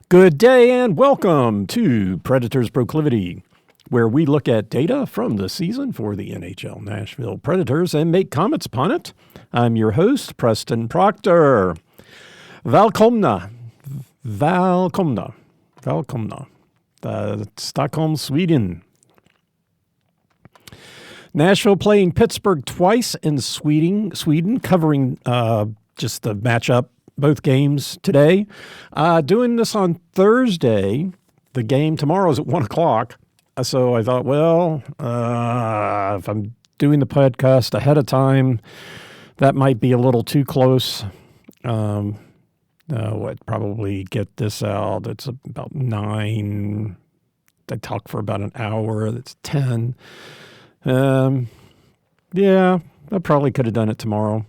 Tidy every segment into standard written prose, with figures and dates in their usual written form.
Good day and welcome to Predators Proclivity, where we look at data from the season for the NHL Nashville Predators and make comments upon it. I'm your host, Preston Proctor. Välkomna. Stockholm, Sweden. Nashville playing Pittsburgh twice in Sweden, covering just the matchup, both games today. Doing this on Thursday. The game tomorrow is at 1 o'clock. So I thought, if I'm doing the podcast ahead of time, that might be a little too close. Probably get this out. It's about 9. I talk for about an hour. That's 10. I probably could have done it tomorrow.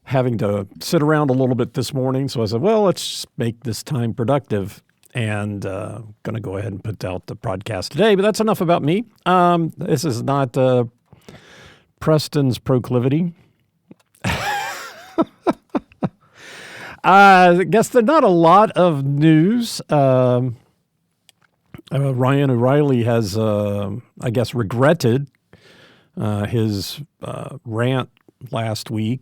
Having to sit around a little bit this morning, so I said, let's make this time productive, and going to go ahead and put out the podcast today. But that's enough about me. This is not Preston's Proclivity. I guess there's not a lot of news. Ryan O'Reilly has, regretted his rant last week,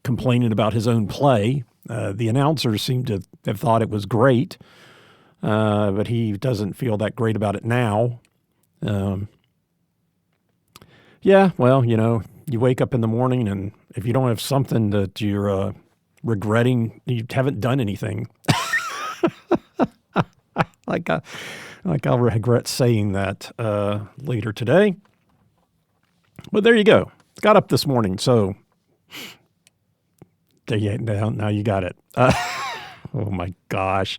complaining about his own play. The announcers seem to have thought it was great, but he doesn't feel that great about it now. You wake up in the morning, and if you don't have something that you're regretting, you haven't done anything. I'll regret saying that later today. But there you go. Got up this morning, so now you got it. Oh my gosh.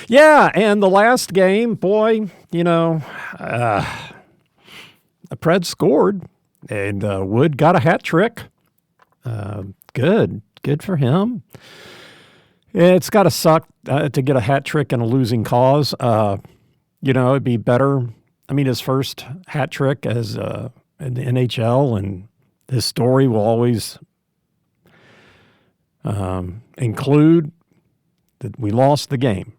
Yeah, and the last game, the Preds scored, and Wood got a hat trick. Good for him. It's got to suck to get a hat trick in a losing cause. It'd be better. I mean, his first hat trick as in the NHL, and his story will always include that we lost the game.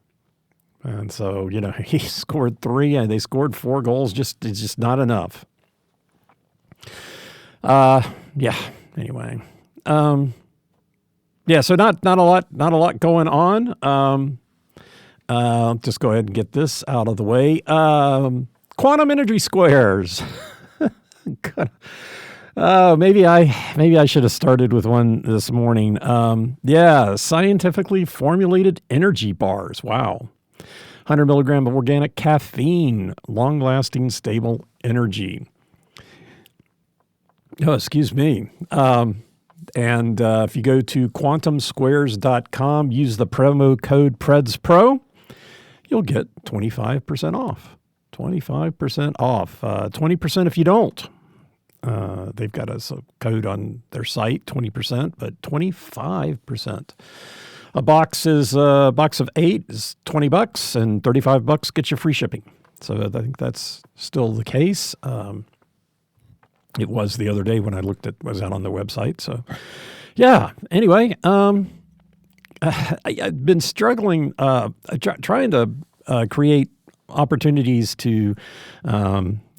And so, he scored 3 and they scored 4 goals. It's just not enough. Anyway. So not a lot going on. Just go ahead and get this out of the way. Quantum energy squares. Maybe I should have started with one this morning. Scientifically formulated energy bars. Wow. 100 milligram of organic caffeine, long-lasting, stable energy. Oh, excuse me. And if you go to quantumsquares.com, use the promo code PredsPro, you'll get 25% off. 25% off. 20% if you don't. They've got a code on their site, 20%, but 25%. A box of 8 is $20, and $35 gets you free shipping. So I think that's still the case. It was the other day when I was out on their website. So, anyway, I've been struggling, trying to create opportunities to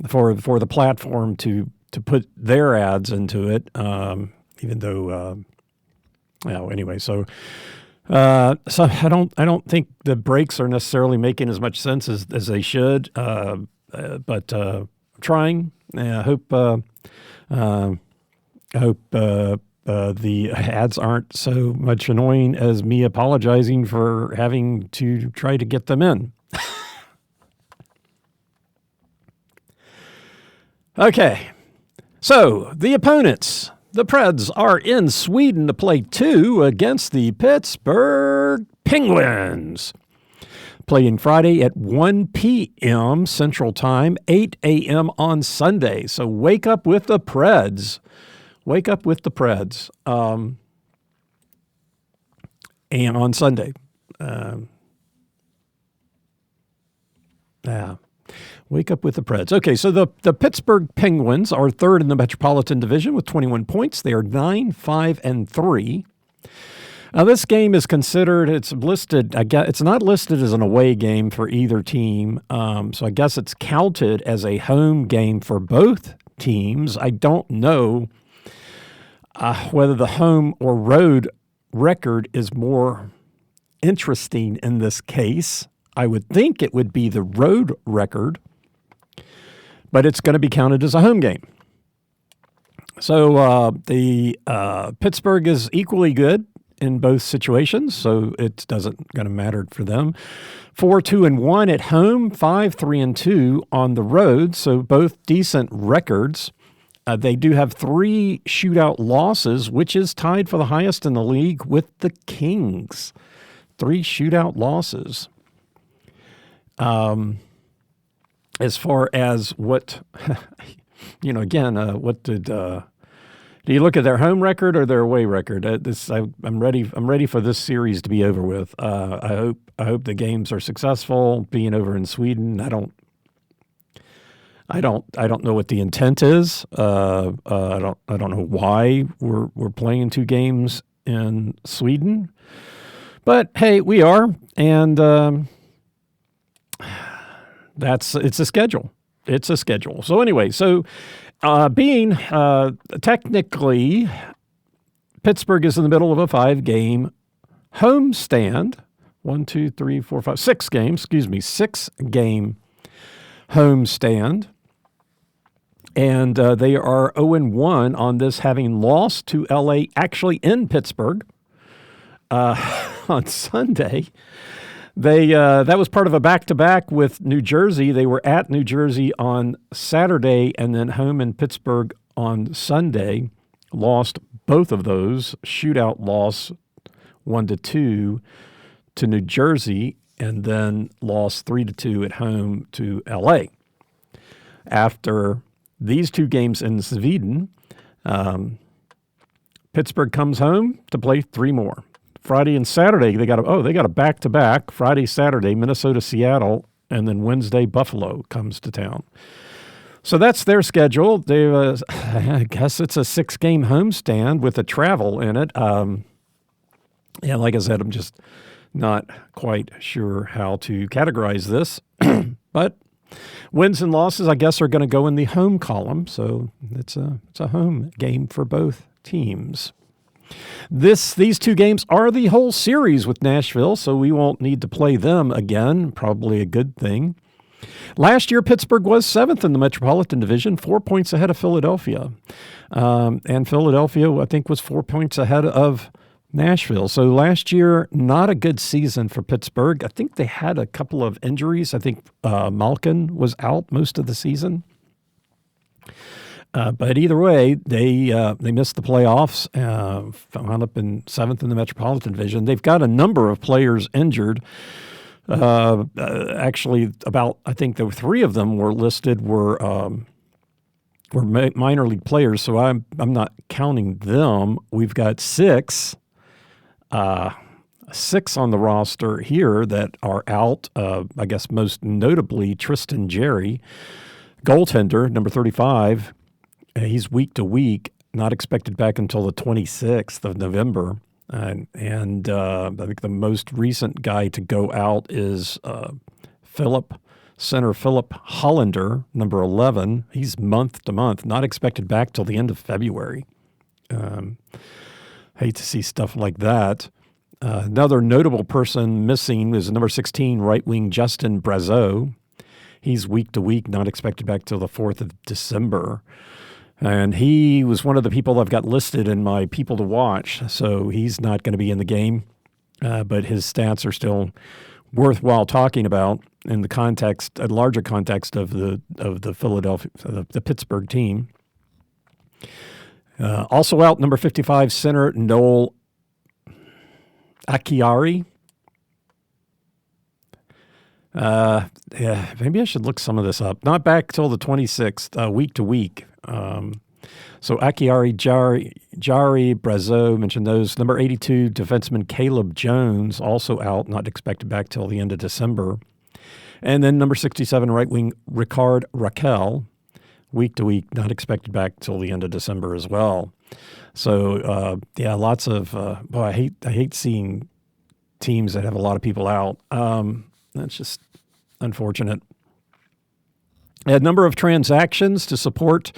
for the platform to put their ads into it, even though, anyway. So I don't think the breaks are necessarily making as much sense as they should. But I'm trying. I hope the ads aren't so much annoying as me apologizing for having to try to get them in. Okay. So, the opponents, the Preds, are in Sweden to play 2 against the Pittsburgh Penguins. Playing Friday at 1 p.m. Central Time, 8 a.m. on Sunday. So, wake up with the Preds. Wake up with the Preds. And on Sunday. Wake up with the Preds. Okay, so the Pittsburgh Penguins are third in the Metropolitan Division with 21 points. They are 9-5-3. Now, this game is considered, it's listed, I guess, it's not listed as an away game for either team. So I guess it's counted as a home game for both teams. I don't know whether the home or road record is more interesting in this case. I would think it would be the road record, but it's going to be counted as a home game. So the Pittsburgh is equally good in both situations, so it doesn't going to matter for them. 4-2-1 at home, 5-3-2 on the road, so both decent records. They do have 3 shootout losses, which is tied for the highest in the league with the Kings. 3 shootout losses. As far as what, what did... do you look at their home record or their away record? I'm ready for this series to be over with. I hope the games are successful. Being over in Sweden, I don't know what the intent is. I don't know why we're playing 2 games in Sweden, but hey, we are, and it's a schedule. It's a schedule. So anyway, being technically, Pittsburgh is in the middle of a 5-game homestand. 6-game homestand. And they are 0-1 on this, having lost to LA, actually in Pittsburgh on Sunday. That was part of a back-to-back with New Jersey. They were at New Jersey on Saturday and then home in Pittsburgh on Sunday. Lost both of those. Shootout loss 1-2 to New Jersey, and then lost 3-2 at home to LA. After these 2 games in Sweden, Pittsburgh comes home to play 3 more. Friday and Saturday, they got a back-to-back. Friday, Saturday, Minnesota, Seattle, and then Wednesday, Buffalo comes to town. So that's their schedule. I guess it's a 6-game homestand with a travel in it. Like I said, I'm just not quite sure how to categorize this. But wins and losses, I guess, are going to go in the home column. So it's a home game for both teams. These 2 games are the whole series with Nashville, so we won't need to play them again. Probably a good thing. Last year, Pittsburgh was 7th in the Metropolitan Division, 4 points ahead of Philadelphia. And Philadelphia, I think, was 4 points ahead of Nashville. So last year, not a good season for Pittsburgh. I think they had a couple of injuries. I think Malkin was out most of the season. But either way, they missed the playoffs, wound up in 7th in the Metropolitan Division. They've got a number of players injured. Actually, I think there were 3 of them were listed were minor league players, so I'm not counting them. We've got 6 on the roster here that are out. I guess most notably Tristan Jarry, goaltender, number 35. He's week to week, not expected back until the 26th of November. And I think the most recent guy to go out is center Philip Hollander, number 11. He's month to month, not expected back till the end of February. Hate to see stuff like that. Another notable person missing is number 16 right wing Justin Brazeau. He's week to week, not expected back till the 4th of December. And he was one of the people I've got listed in my people to watch, so he's not going to be in the game. But his stats are still worthwhile talking about in the larger context of the Pittsburgh team. Also out, number 55 center Noel Acciari. Maybe I should look some of this up. Not back till the 26th, week to week. So Acciari, Jarry, Brazeau, mentioned those. Number 82, defenseman Caleb Jones, also out, not expected back till the end of December. And then number 67, right wing Ricard Raquel, week to week, not expected back till the end of December as well. So lots of boy. I hate seeing teams that have a lot of people out. That's just unfortunate. A number of transactions to support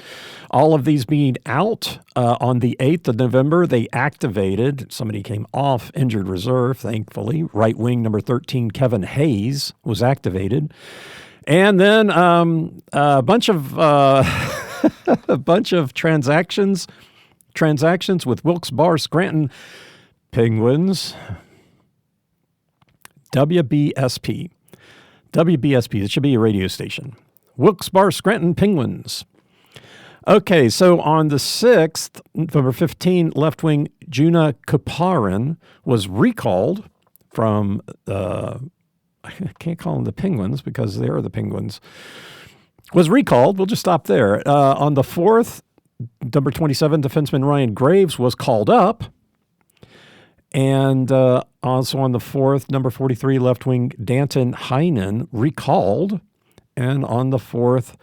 all of these being out. On the 8th of November, they activated. Somebody came off injured reserve, thankfully. Right wing number 13, Kevin Hayes, was activated. And then a bunch of a bunch of transactions with Wilkes-Barre Scranton Penguins. WBSP. It should be a radio station. Wilkes-Barre Scranton Penguins. Okay, so on the 6th, number 15, left wing Juna Kaparin was recalled from, I can't call them the Penguins because they are the Penguins, was recalled. We'll just stop there. On the 4th, number 27, defenseman Ryan Graves was called up. And also on the 4th, number 43, left wing Danton Heinen recalled. And on the 4th,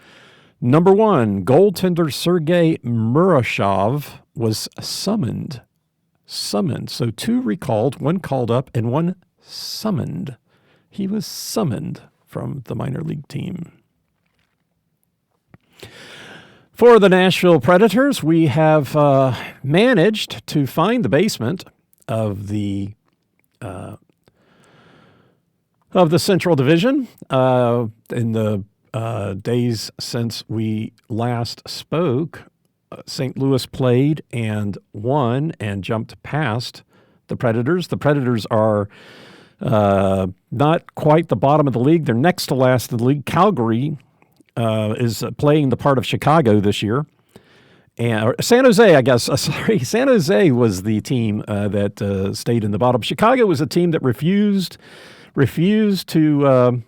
number 1, goaltender Sergei Murashov was summoned. So 2 recalled, 1 called up, and 1 summoned. He was summoned from the minor league team. For the Nashville Predators, we have managed to find the basement of the Central Division in the days since we last spoke. St. Louis played and won and jumped past the Predators. The Predators are not quite the bottom of the league. They're next to last in the league. Calgary is playing the part of Chicago this year. Or San Jose, I guess. San Jose was the team that stayed in the bottom. Chicago was a team that refused to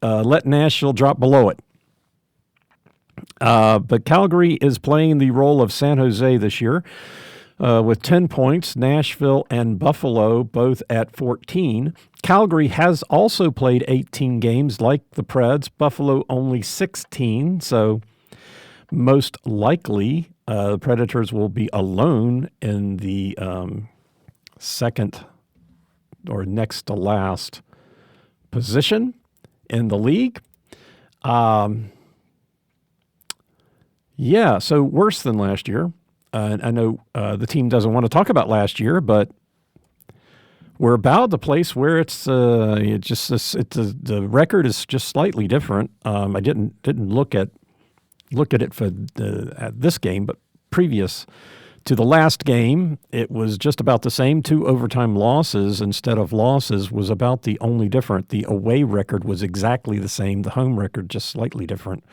let Nashville drop below it. But Calgary is playing the role of San Jose this year with 10 points. Nashville and Buffalo both at 14. Calgary has also played 18 games like the Preds. Buffalo only 16, so most likely the Predators will be alone in the second or next to last position in the league. So worse than last year. I know the team doesn't want to talk about last year, but we're about the place where the record is just slightly different. I didn't look at it for at this game, but previous to the last game, it was just about the same. 2 overtime losses instead of losses was about the only different. The away record was exactly the same. The home record just slightly different.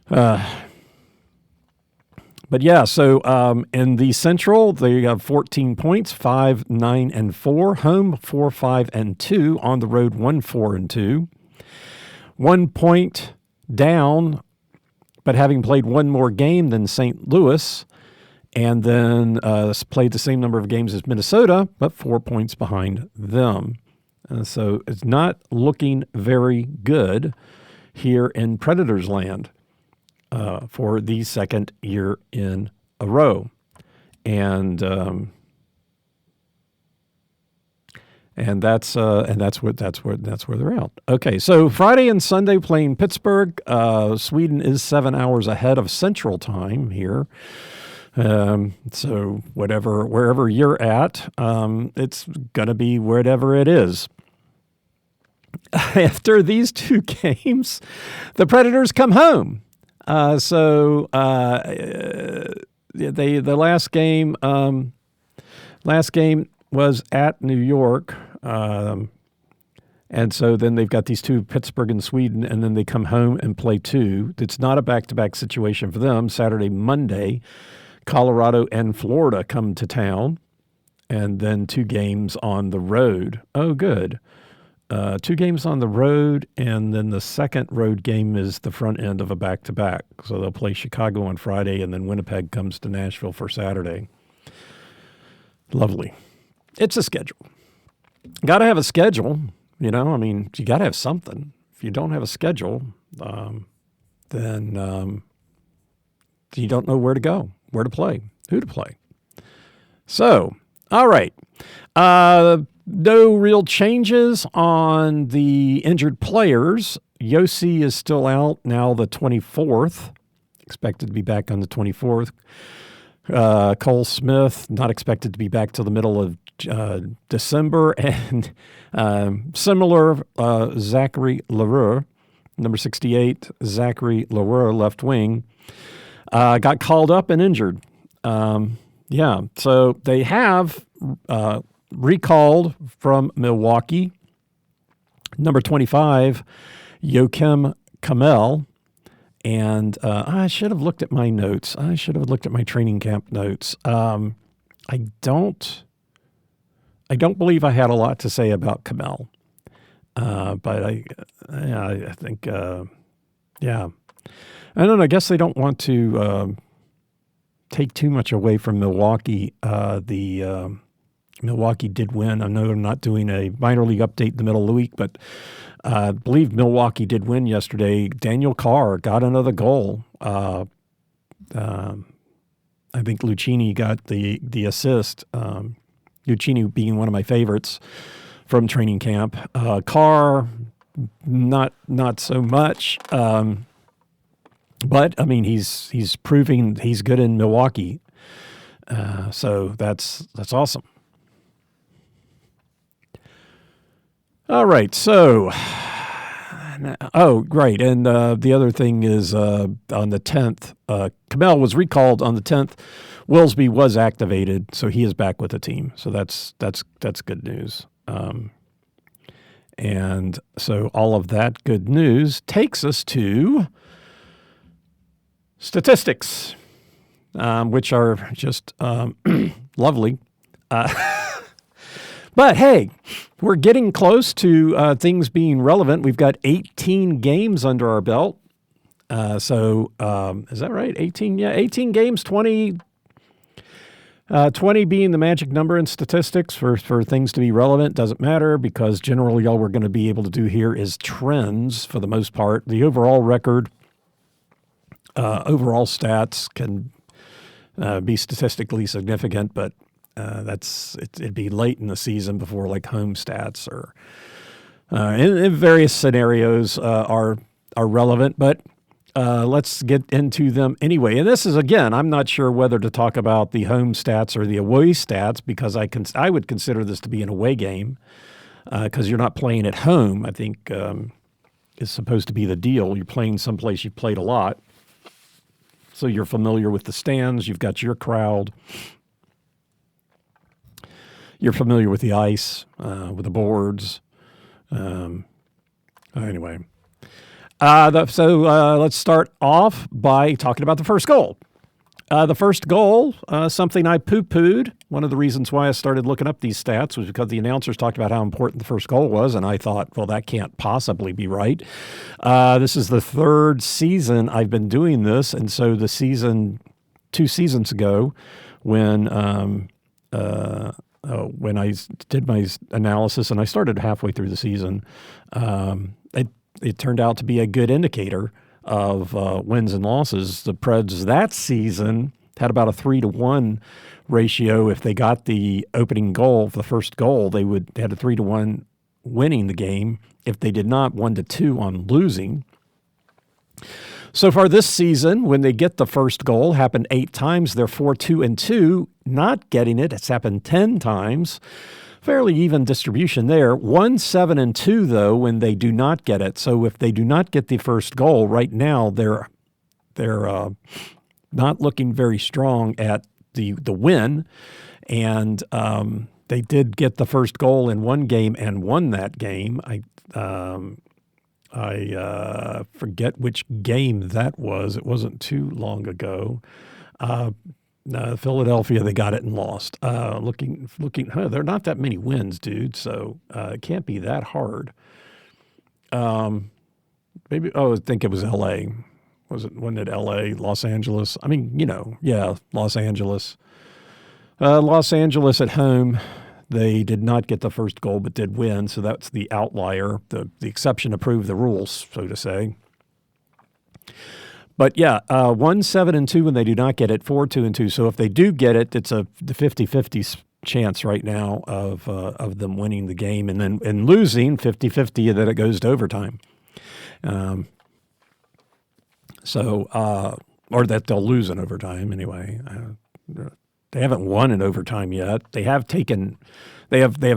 But yeah, so in the Central, they have 14 points, 5, 9, and 4. Home, 4, 5, and 2. On the road, 1, 4, and 2. 1 point down, but having played one more game than St. Louis, and then played the same number of games as Minnesota, but 4 points behind them. So it's not looking very good here in Predators land for the second year in a row. And that's where they're at. Okay, so Friday and Sunday playing Pittsburgh. Sweden is 7 hours ahead of Central Time here. So wherever you're at, it's gonna be wherever it is. After these 2 games, the Predators come home. The last game was at New York, and so then they've got these 2, Pittsburgh and Sweden, and then they come home and play 2. It's not a back-to-back situation for them. Saturday, Monday, Colorado and Florida come to town, and then 2 games on the road. Oh, good. 2 games on the road, and then the second road game is the front end of a back-to-back. So they'll play Chicago on Friday, and then Winnipeg comes to Nashville for Saturday. Lovely. It's a schedule. Got to have a schedule, you got to have something. If you don't have a schedule, then you don't know where to go, where to play. Who to play. So, all right. No real changes on the injured players. Yossi is still out now, the 24th. Expected to be back on the 24th. Cole Smith, not expected to be back till the middle of December. And similar, Zachary Leroux, number 68, Zachary Leroux, left wing, got called up and injured. So they have recalled from Milwaukee, number 25, Joakim Kamel. And I should have looked at my notes. I should have looked at my training camp notes. I don't believe I had a lot to say about Kamel. But I think, I don't know. I guess they don't want to take too much away from Milwaukee. Milwaukee did win. I know I'm not doing a minor league update in the middle of the week, but I believe Milwaukee did win yesterday. Daniel Carr got another goal. I think Lucchini got the assist. Lucchini being one of my favorites from training camp. Carr, not so much. But I mean, he's proving he's good in Milwaukee. So that's awesome. All right, so, right, and the other thing is on the 10th, Kamel was recalled on the 10th. Willsby was activated, so he is back with the team. So that's good news. And so all of that good news takes us to statistics, which are just lovely. But hey, we're getting close to things being relevant. We've got 18 games under our belt. Is that right? 18? Yeah, 18 games, 20 being the magic number in statistics for things to be relevant. Doesn't matter because generally all we're going to be able to do here is trends for the most part. The overall record, overall stats can be statistically significant, but it'd be late in the season before like home stats or in various scenarios are relevant, but let's get into them anyway. And this is, again, I'm not sure whether to talk about the home stats or the away stats because I would consider this to be an away game because you're not playing at home, I think is supposed to be the deal. You're playing someplace you've played a lot. So you're familiar with the stands, you've got your crowd. You're familiar with the ice, with the boards. Anyway. Let's start off by talking about the first goal. The first goal, something I poo-pooed. One of the reasons why I started looking up these stats was because the announcers talked about how important the first goal was, and I thought, well, that can't possibly be right. This is the third season I've been doing this, and so 2 seasons ago when I did my analysis, and I started halfway through the season, it turned out to be a good indicator of wins and losses. The Preds that season had about a 3-to-1 ratio. If they got the opening goal, the first goal, they would had a 3-to-1 winning the game. If they did not, 1-to-2 on losing. So far this season, when they get the first goal, happened 8 times. They're 4-2-2. Not getting it, it's happened 10 times. Fairly even distribution there. 1-7-2, though, when they do not get it. So if they do not get the first goal, right now they're not looking very strong at the win. And they did get the first goal in one game and won that game. I forget which game that was. It wasn't too long ago. Philadelphia, they got it and lost. Looking, they're not that many wins, dude. So it can't be that hard. I think it was L.A. Wasn't it L.A., Los Angeles? I mean, Los Angeles. Los Angeles at home, they did not get the first goal but did win. So that's the outlier, the exception to prove the rules, so to say. But yeah, 1-7-2 when they do not get it, 4-2-2. So if they do get it, it's the 50-50 chance right now of them winning the game, and then losing 50-50 that it goes to overtime. Or that they'll lose in overtime anyway. They haven't won in overtime yet. They have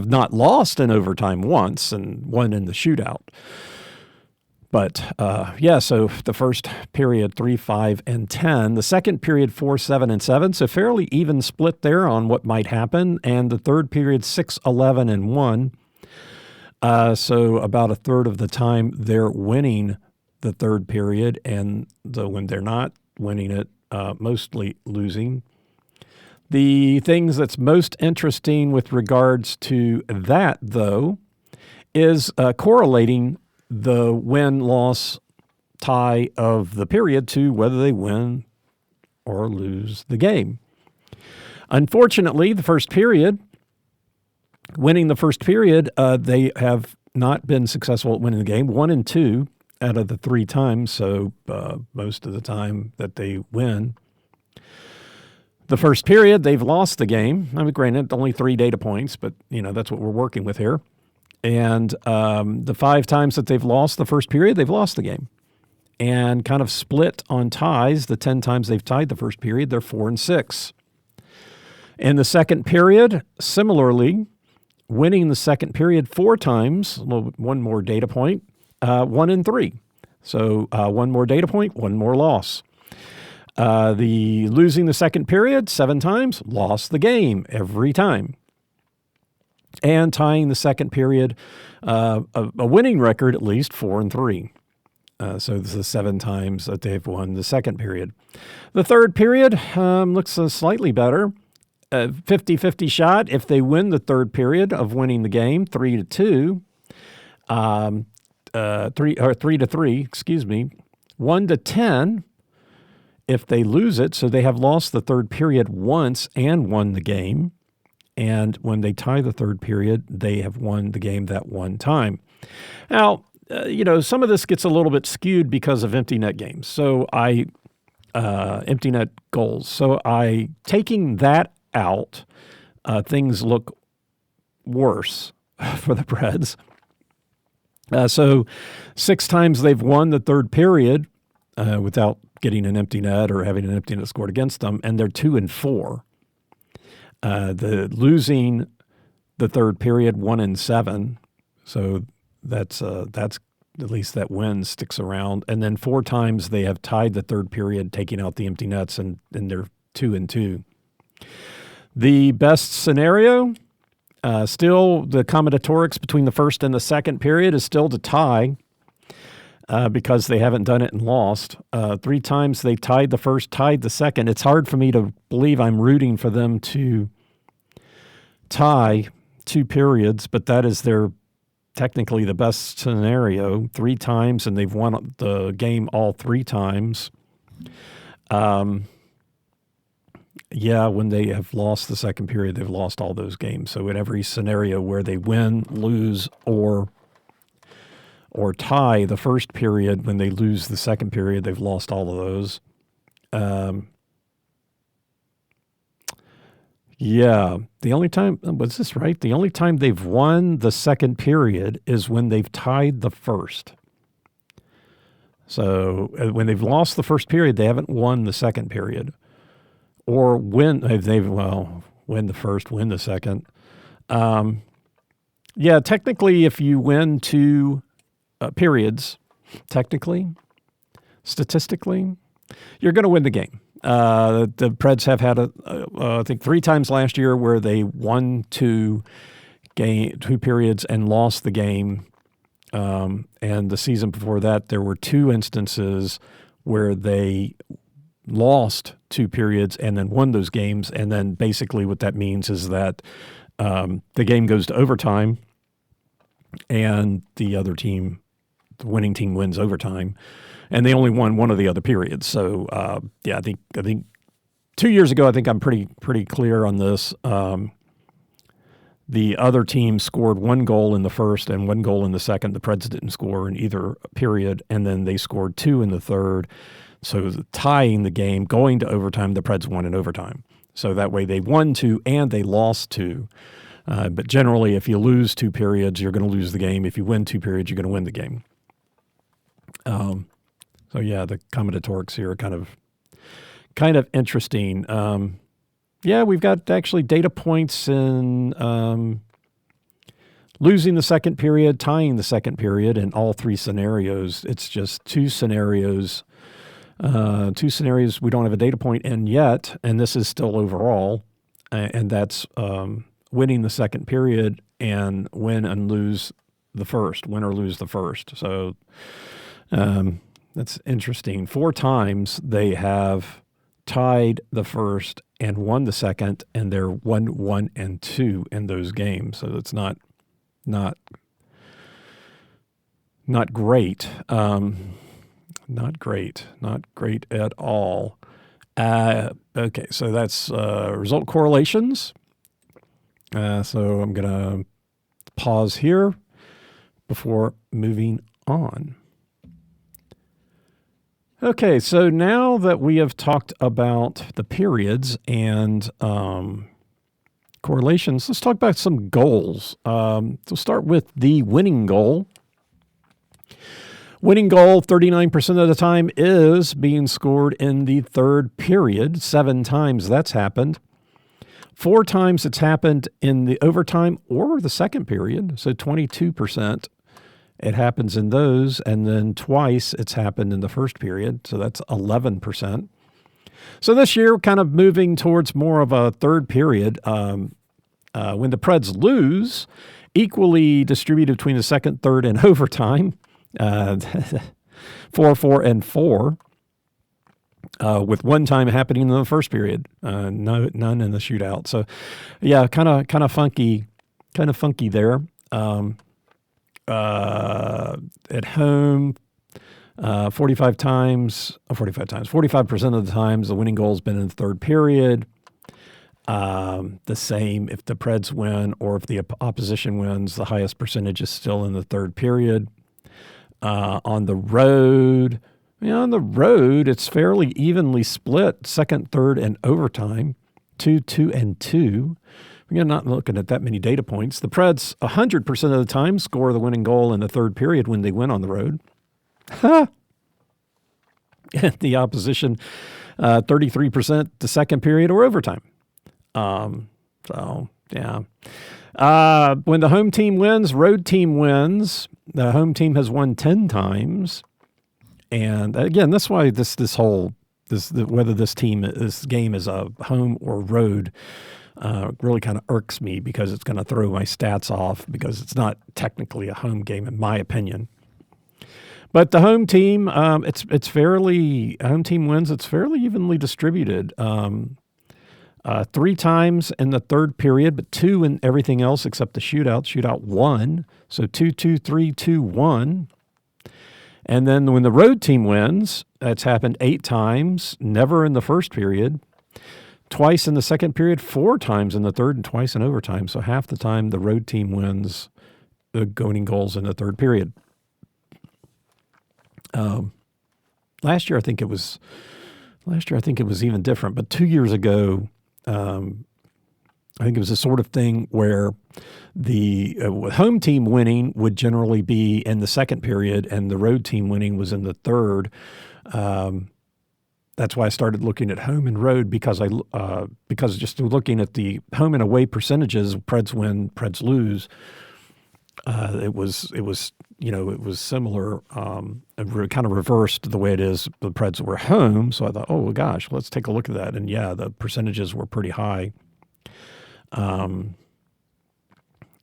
not lost in overtime once and won in the shootout. But so the first period 3-5-10, the second period 4-7-7, so fairly even split there on what might happen, and the third period 6-11-1. So about a third of the time they're winning the third period, and when they're not winning it, mostly losing. The things that's most interesting with regards to that, though, is correlating the win-loss tie of the period to whether they win or lose the game. Unfortunately, winning the first period, they have not been successful at winning the game. 1-2 out of the 3 times, so most of the time that they win the first period, they've lost the game. I mean, granted, only 3 data points, but that's what we're working with here. And the 5 times that they've lost the first period, they've lost the game. And kind of split on ties. The 10 times they've tied the first period, they're 4-6. In the second period, similarly, winning the second period 4 times, one more data point, 1-3. So 1 more data point, 1 more loss. The losing the second period 7 times, lost the game every time. And tying the second period, a winning record at least 4-3. So this is 7 times that they've won the second period. The third period looks slightly better. 50-50 shot if they win the third period of winning the game, 3-2. 3-3, excuse me. 1-10 if they lose it. So they have lost the third period once and won the game. And when they tie the third period, they have won the game that one time. Now, some of this gets a little bit skewed because of empty net games. So empty net goals. So taking that out, things look worse for the Preds. So 6 times they've won the third period without getting an empty net or having an empty net scored against them, and they're 2-4. The losing the third period 1-7, so that's at least that win sticks around. And then 4 times they have tied the third period, taking out the empty nets, and they're 2-2. The best scenario, still the combinatorics between the first and the second period is still to tie. Because they haven't done it and lost. 3 times they tied the first, tied the second. It's hard for me to believe I'm rooting for them to tie 2 periods, but that is technically the best scenario. 3 times, and they've won the game all 3 times. When they have lost the second period, they've lost all those games. So in every scenario where they win, lose, or tie the first period, when they lose the second period, they've lost all of those. The only time, was this right? The only time they've won the second period is when they've tied the first. So when they've lost the first period, they haven't won the second period. Or win the first, win the second. Technically, if you win 2 periods, statistically, you're going to win the game. The Preds have had I think 3 times last year where they won 2 periods and lost the game. And the season before that, there were 2 instances where they lost 2 periods and then won those games. And then basically what that means is that the game goes to overtime and the winning team wins overtime, and they only won one of the other periods. So, I think 2 years ago, I think I'm pretty clear on this. The other team scored 1 goal in the first and 1 goal in the second. The Preds didn't score in either period, and then they scored 2 in the third. So tying the game, going to overtime, the Preds won in overtime. So that way they won 2 and they lost 2. But generally, if you lose 2 periods, you're going to lose the game. If you win 2 periods, you're going to win the game. So yeah, the combinatorics here are kind of interesting. Yeah, we've got actually data points in losing the second period, tying the second period in all 3 scenarios. It's just 2 scenarios. 2 scenarios we don't have a data point in yet, and this is still overall, and that's winning the second period and win and lose the first, win or lose the first. So that's interesting. 4 times they have tied the first and won the second, and they're 1-1 and 2 in those games. So it's not great. Not great at all. Okay, so that's result correlations. So I'm going to pause here before moving on. Okay, so now that we have talked about the periods and correlations, let's talk about some goals. So start with the winning goal. Winning goal 39% of the time is being scored in the third period. 7 times that's happened. 4 times it's happened in the overtime or the second period, so 22%. It happens in those, and then twice it's happened in the first period, so that's 11%. So this year, kind of moving towards more of a third period. When the Preds lose, equally distributed between the second, third, and overtime, 4, 4, and 4, with 1 time happening in the first period, none in the shootout. So, yeah, kind of funky there. At home, 45% of the times, the winning goal has been in the third period. The same if the Preds win or if the opposition wins, the highest percentage is still in the third period. On the road, it's fairly evenly split, second, third, and overtime, 2, 2, and 2. We're not looking at that many data points. The Preds, 100% of the time, score the winning goal in the third period when they win on the road. And the opposition, 33% the second period or overtime. So, yeah. When the home team wins, road team wins. The home team has won 10 times. And again, that's why whether this game is a home or road, really kind of irks me because it's going to throw my stats off because it's not technically a home game in my opinion. But the home team, home team wins. It's fairly evenly distributed. 3 times in the third period, but 2 in everything else except the shootout. Shootout 1, so 2, 2, 3, 2, 1. And then when the road team wins, that's happened 8 times, never in the first period. Twice in the second period, 4 times in the third, and twice in overtime. So half the time the road team wins the winning goals in the third period. Last year I think it was even different. But 2 years ago, I think it was the sort of thing where the home team winning would generally be in the second period, and the road team winning was in the third. That's why I started looking at home and road because just looking at the home and away percentages, Preds win, Preds lose. It was similar, kind of reversed the way it is. The Preds were home, so I thought, oh gosh, let's take a look at that. And yeah, the percentages were pretty high.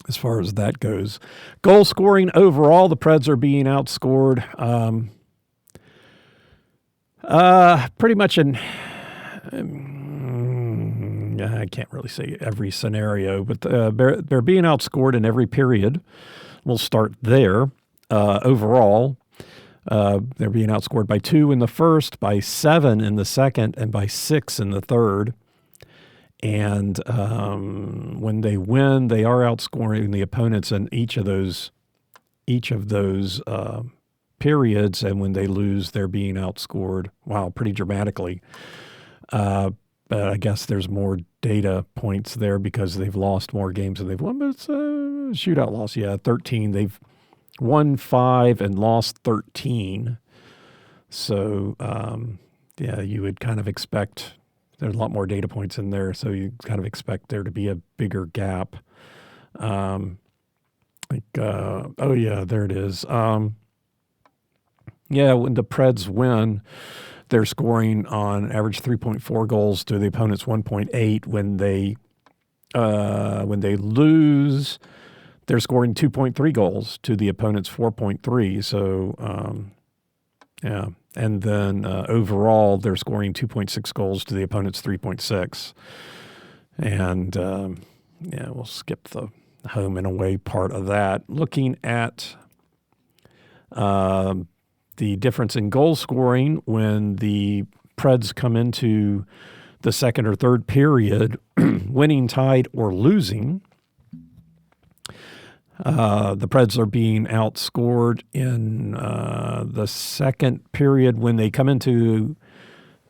As far as that goes, goal scoring overall, the Preds are being outscored. Pretty much I can't really say every scenario, but they're being outscored in every period. We'll start there. Overall, they're being outscored by 2 in the first, by 7 in the second, and by 6 in the third. And when they win, they are outscoring the opponents in each of those periods, and when they lose, they're being outscored, pretty dramatically. But I guess there's more data points there because they've lost more games than they've won. But it's a shootout loss. 13. They've won 5 and lost 13. So, you would kind of expect there's a lot more data points in there. So you kind of expect there to be a bigger gap. There it is. When the Preds win, they're scoring on average 3.4 goals to the opponent's 1.8. When they lose, they're scoring 2.3 goals to the opponent's 4.3. So, and then overall, they're scoring 2.6 goals to the opponent's 3.6. And we'll skip the home and away part of that. Looking at the difference in goal scoring when the Preds come into the second or third period, winning, tied, or losing. The Preds are being outscored in the second period when they come into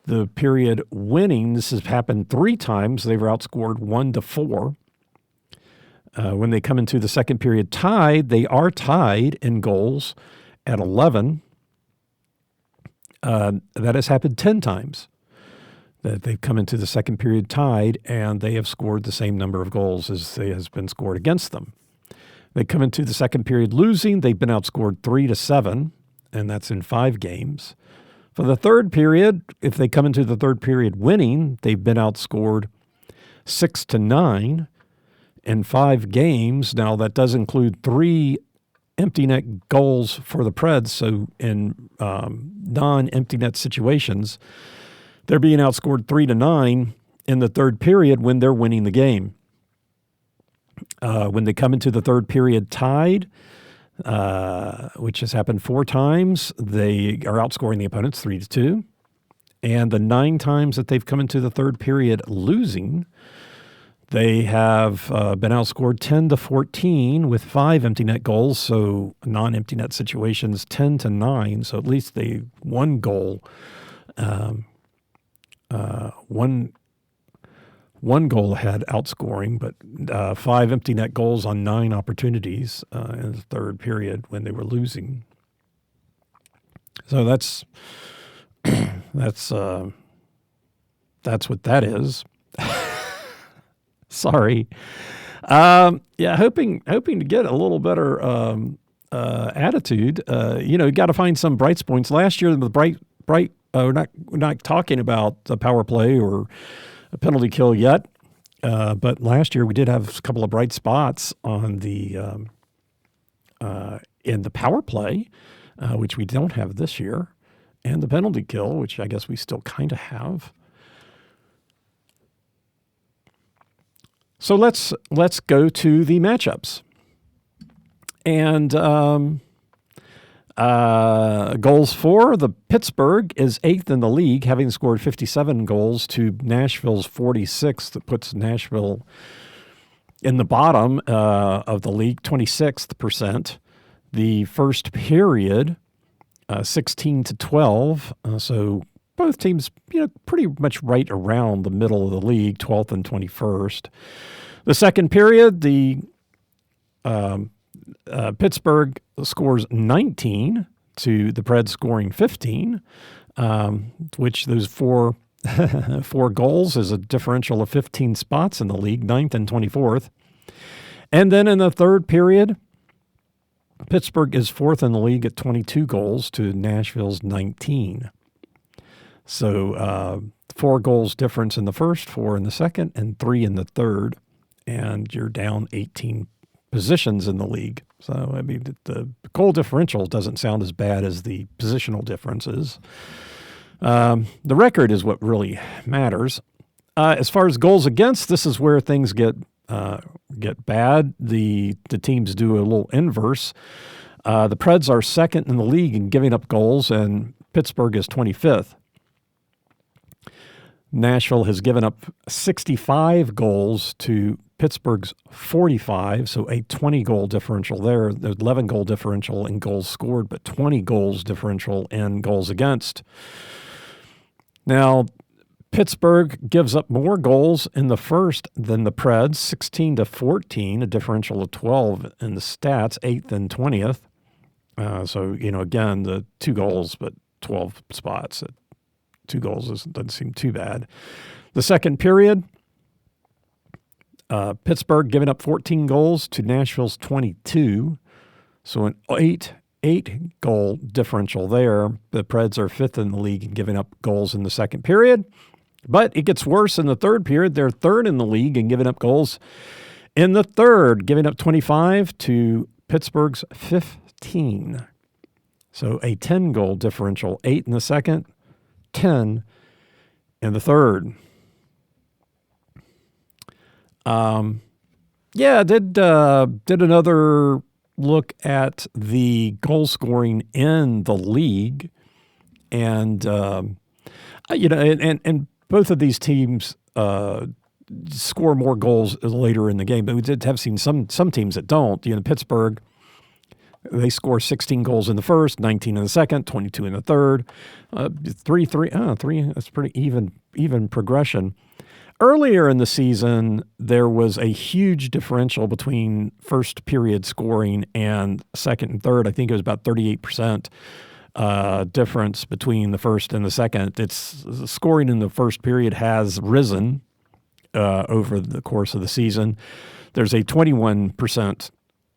the period winning. This has happened 3 times. They were outscored 1-4. When they come into the second period tied, they are tied in goals at 11. That has happened 10 times that they've come into the second period tied, and they have scored the same number of goals as has been scored against them. They come into the second period losing. They've been outscored 3-7, and that's in 5 games. For the third period, if they come into the third period winning, they've been outscored 6-9 in 5 games. Now, that does include 3 empty net goals for the Preds. So in non-empty net situations, they're being outscored 3-9 in the third period when they're winning the game. When they come into the third period tied, which has happened 4 times, they are outscoring the opponents 3-2. And the 9 times that they've come into the third period losing, they have been outscored 10-14 with 5 empty net goals. So non-empty net situations 10-9. So at least they 1 goal, one goal ahead outscoring, but 5 empty net goals on 9 opportunities in the third period when they were losing. So that's what that is. Sorry. Hoping to get a little better attitude. You got to find some bright points. Last year, the bright. We're not talking about the power play or a penalty kill yet, but last year we did have a couple of bright spots on the in the power play, which we don't have this year, and the penalty kill, which I guess we still kind of have. So let's go to the matchups. And goals for the Pittsburgh is 8th in the league, having scored 57 goals to Nashville's 46. That puts Nashville in the bottom of the league, 26%. The first period, 16-12. So both teams, pretty much right around the middle of the league, 12th and 21st. The second period, the Pittsburgh scores 19 to the Preds scoring 15, which those four goals is a differential of 15 spots in the league, 9th and 24th. And then in the third period, Pittsburgh is 4th in the league at 22 goals to Nashville's 19. So 4 goals difference in the first, 4 in the second, and 3 in the third. And you're down 18 positions in the league. So, I mean, the goal differential doesn't sound as bad as the positional differences. The record is what really matters. As far as goals against, this is where things get bad. The teams do a little inverse. The Preds are 2nd in the league in giving up goals, and Pittsburgh is 25th. Nashville has given up 65 goals to Pittsburgh's 45, so a 20-goal differential there. There's 11-goal differential in goals scored, but 20 goals differential in goals against. Now, Pittsburgh gives up more goals in the first than the Preds, 16-14, a differential of 12 in the stats, 8th and 20th. So, again, the 2 goals, but 12 spots. 2 goals doesn't seem too bad. The second period, Pittsburgh giving up 14 goals to Nashville's 22. So an 8-goal differential there. The Preds are 5th in the league in giving up goals in the second period. But it gets worse in the third period. They're 3rd in the league in giving up goals in the third, giving up 25 to Pittsburgh's 15. So a 10-goal differential, 8 in the second, 10 in the third. Did another look at the goal scoring in the league, and and both of these teams score more goals later in the game, but we did have seen some teams that don't. Pittsburgh, they score 16 goals in the first, 19 in the second, 22 in the third, 3. That's pretty even progression. Earlier in the season, there was a huge differential between first period scoring and second and third. I think it was about 38% difference between the first and the second. It's scoring in the first period has risen over the course of the season. There's a 21%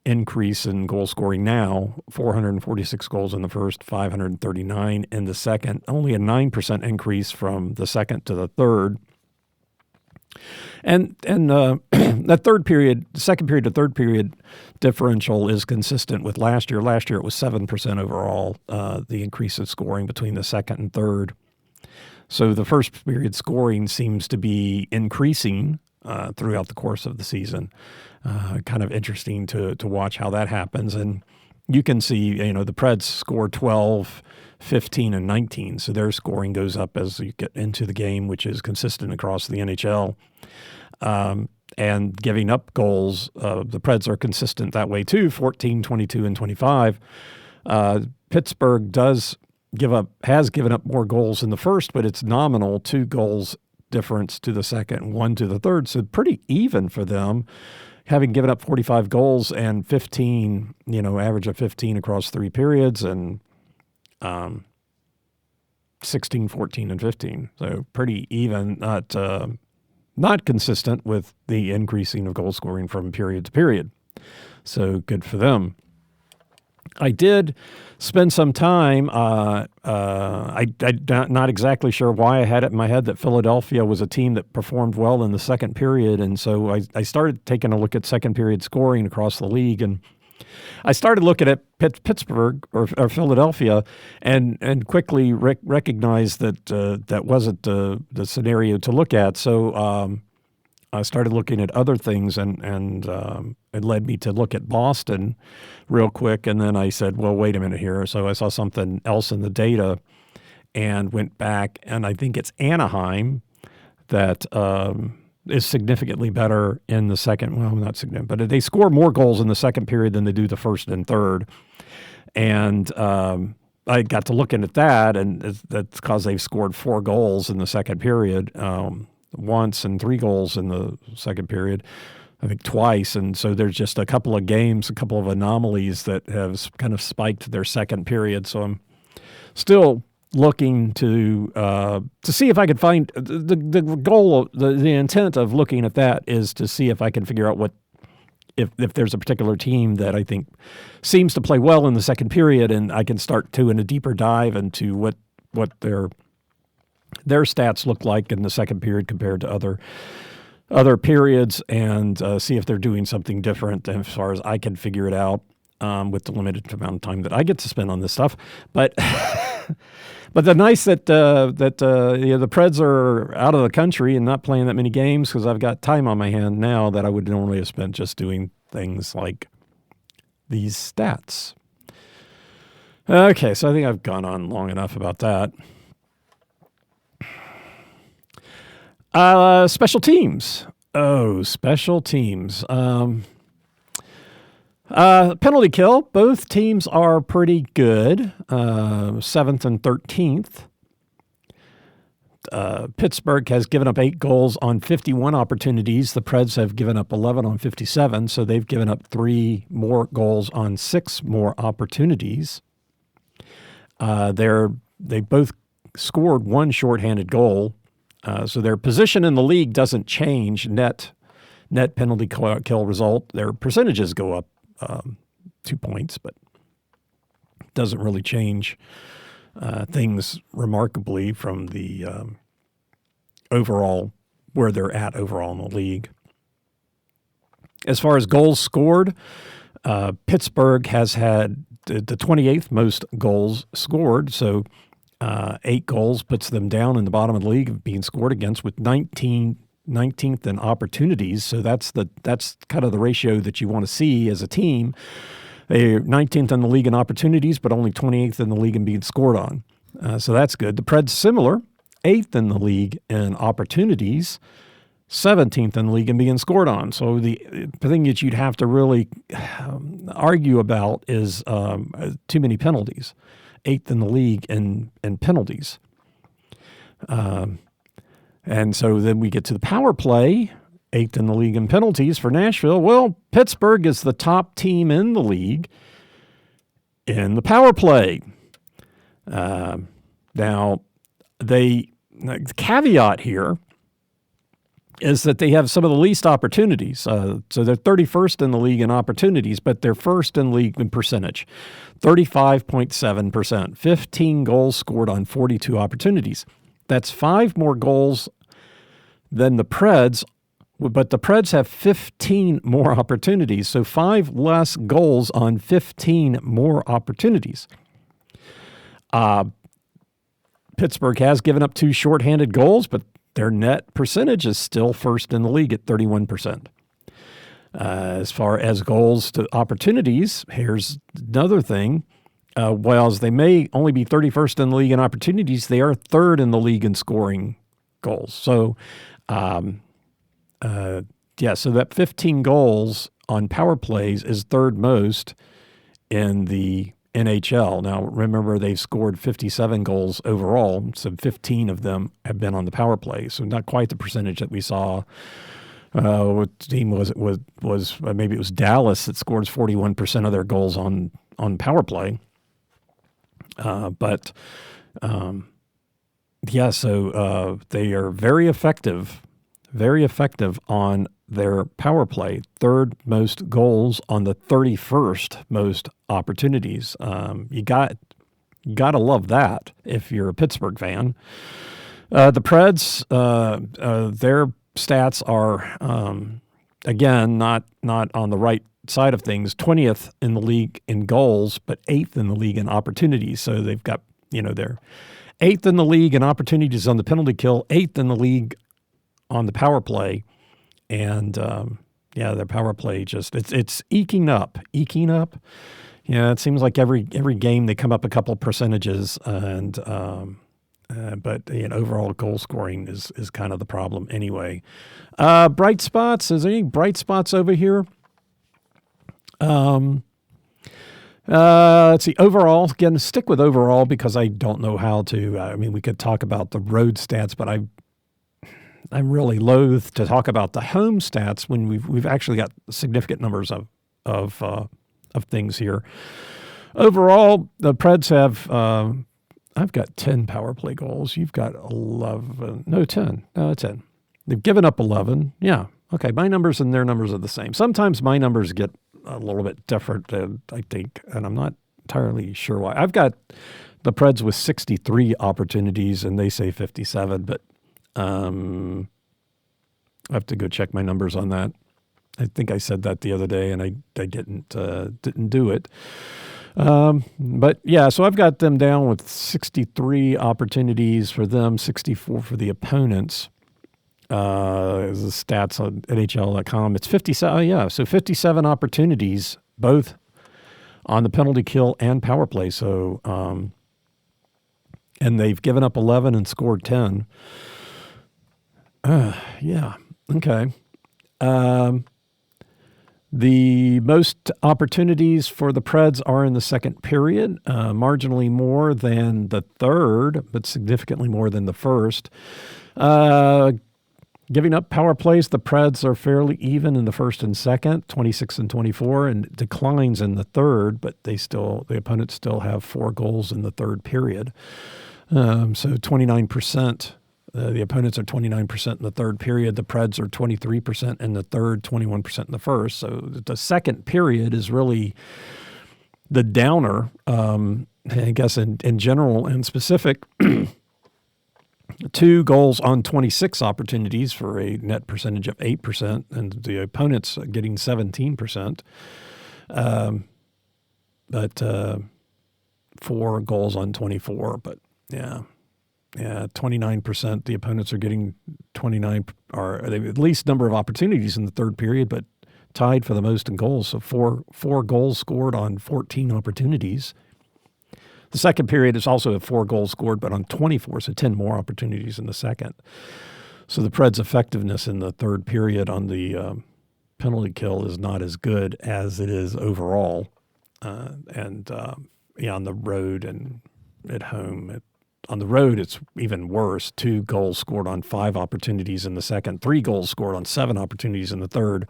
increase in goal scoring now, 446 goals in the first, 539 in the second, only a 9% increase from the second to the third. And that third period, second period to third period differential is consistent with last year. Last year it was 7% overall, the increase in scoring between the second and third. So the first period scoring seems to be increasing throughout the course of the season. Kind of interesting to watch how that happens. And you can see, the Preds score 12, 15, and 19. So their scoring goes up as you get into the game, which is consistent across the NHL. And giving up goals, the Preds are consistent that way too, 14, 22, and 25. Pittsburgh has given up more goals in the first, but it's nominal, 2 goals difference to the second, 1 to the third. So pretty even for them, having given up 45 goals and 15, average of 15 across 3 periods, and 16, 14, and 15. So pretty even, not consistent with the increasing of goal scoring from period to period. So good for them. I did spend some time, I'm not exactly sure why I had it in my head that Philadelphia was a team that performed well in the second period. And so I started taking a look at second period scoring across the league. And I started looking at Pittsburgh or Philadelphia and quickly recognized that that wasn't the scenario to look at. So I started looking at other things, and it led me to look at Boston real quick. And then I said, well, wait a minute here. So I saw something else in the data and went back, and I think it's Anaheim that is significantly better in the second. Well, not significant, but they score more goals in the second period than they do the first and third. And I got to looking at that, and that's because they've scored 4 goals in the second period once, and 3 goals in the second period, I think twice. And so there's just a couple of games, a couple of anomalies that have kind of spiked their second period. So I'm still looking to see if I could find the goal, the intent of looking at that is to see if I can figure out if there's a particular team that I think seems to play well in the second period, and I can start in a deeper dive into what their stats look like in the second period compared to other periods, and see if they're doing something different as far as I can figure it out with the limited amount of time that I get to spend on this stuff. But but the nice that the Preds are out of the country and not playing that many games, because I've got time on my hand now that I would normally have spent just doing things like these stats. Okay, so I think I've gone on long enough about that. Special teams. Oh, special teams. Penalty kill. Both teams are pretty good. 7th and 13th. Pittsburgh has given up 8 goals on 51 opportunities. The Preds have given up 11 on 57, so they've given up 3 more goals on 6 more opportunities. They both scored 1 shorthanded goal, so their position in the league doesn't change. Net penalty kill result. Their percentages go up 2 points, but it doesn't really change things remarkably from the overall, where they're at overall in the league. As far as goals scored, Pittsburgh has had the 28th most goals scored, so 8 goals puts them down in the bottom of the league of being scored against, with 19th in opportunities. So that's kind of the ratio that you want to see as a team. They're 19th in the league in opportunities, but only 28th in the league in being scored on. So that's good. The Preds similar, 8th in the league in opportunities, 17th in the league in being scored on. So the thing that you'd have to really argue about is too many penalties. 8th in the league in penalties. And so then we get to the power play, 8th in the league in penalties for Nashville. Well, Pittsburgh is the top team in the league in the power play. Now, the caveat here is that they have some of the least opportunities. So they're 31st in the league in opportunities, but they're first in league in percentage, 35.7%, 15 goals scored on 42 opportunities. That's 5 more goals than the Preds, but the Preds have 15 more opportunities, so 5 less goals on 15 more opportunities. Pittsburgh has given up 2 shorthanded goals, but their net percentage is still first in the league at 31%. As far as goals to opportunities, here's another thing. Whereas they may only be 31st in the league in opportunities, they are 3rd in the league in scoring goals. So, so that 15 goals on power plays is 3rd most in the NHL. Now, remember, they've scored 57 goals overall, so 15 of them have been on the power play. So not quite the percentage that we saw. What team was it? Was maybe it was Dallas that scores 41% of their goals on power play. So they are very effective on their power play. 3rd most goals on the 31st most opportunities. You got to love that if you're a Pittsburgh fan. The Preds, their stats are again not on the right side of things. 20th in the league in goals, but 8th in the league in opportunities. So they've got, they're 8th in the league in opportunities on the penalty kill, 8th in the league on the power play. And their power play just it's eking up. Yeah, it seems like every game they come up a couple percentages, and but overall goal scoring is kind of the problem anyway. Bright spots. Is there any bright spots over here? Let's see. Overall, again, stick with overall because I don't know how to. We could talk about the road stats, but I'm really loath to talk about the home stats when we've actually got significant numbers of things here. Overall, the Preds have. I've got 10 power play goals. You've got 11. No, 10. No, 10. They've given up 11. Yeah. Okay. My numbers and their numbers are the same. Sometimes my numbers get a little bit different, I think, and I'm not entirely sure why. I've got the Preds with 63 opportunities, and they say 57, but I have to go check my numbers on that. I think I said that the other day, and I didn't do it. But yeah, so I've got them down with 63 opportunities for them, 64 for the opponents. As the stats on NHL.com, it's 57. So 57 opportunities, both on the penalty kill and power play. So, and they've given up 11 and scored 10. Yeah. Okay. The most opportunities for the Preds are in the second period, marginally more than the third, but significantly more than the first. Giving up power plays, the Preds are fairly even in the first and second, 26 and 24, and declines in the third, but the opponents still have 4 goals in the third period. So 29%. The opponents are 29% in the third period. The Preds are 23% in the third, 21% in the first. So the second period is really the downer, I guess, in general and specific. 2 goals on 26 opportunities for a net percentage of 8%, and the opponents getting 17%. But 4 goals on 24. But yeah, 29%. The opponents are getting 29, or they at least number of opportunities in the third period, but tied for the most in goals. So four goals scored on 14 opportunities. The second period is also a 4 goals scored, but on 24, so 10 more opportunities in the second. So the Preds' effectiveness in the third period on the penalty kill is not as good as it is overall. On the road and at home. On the road, it's even worse. 2 goals scored on 5 opportunities in the second, 3 goals scored on 7 opportunities in the third.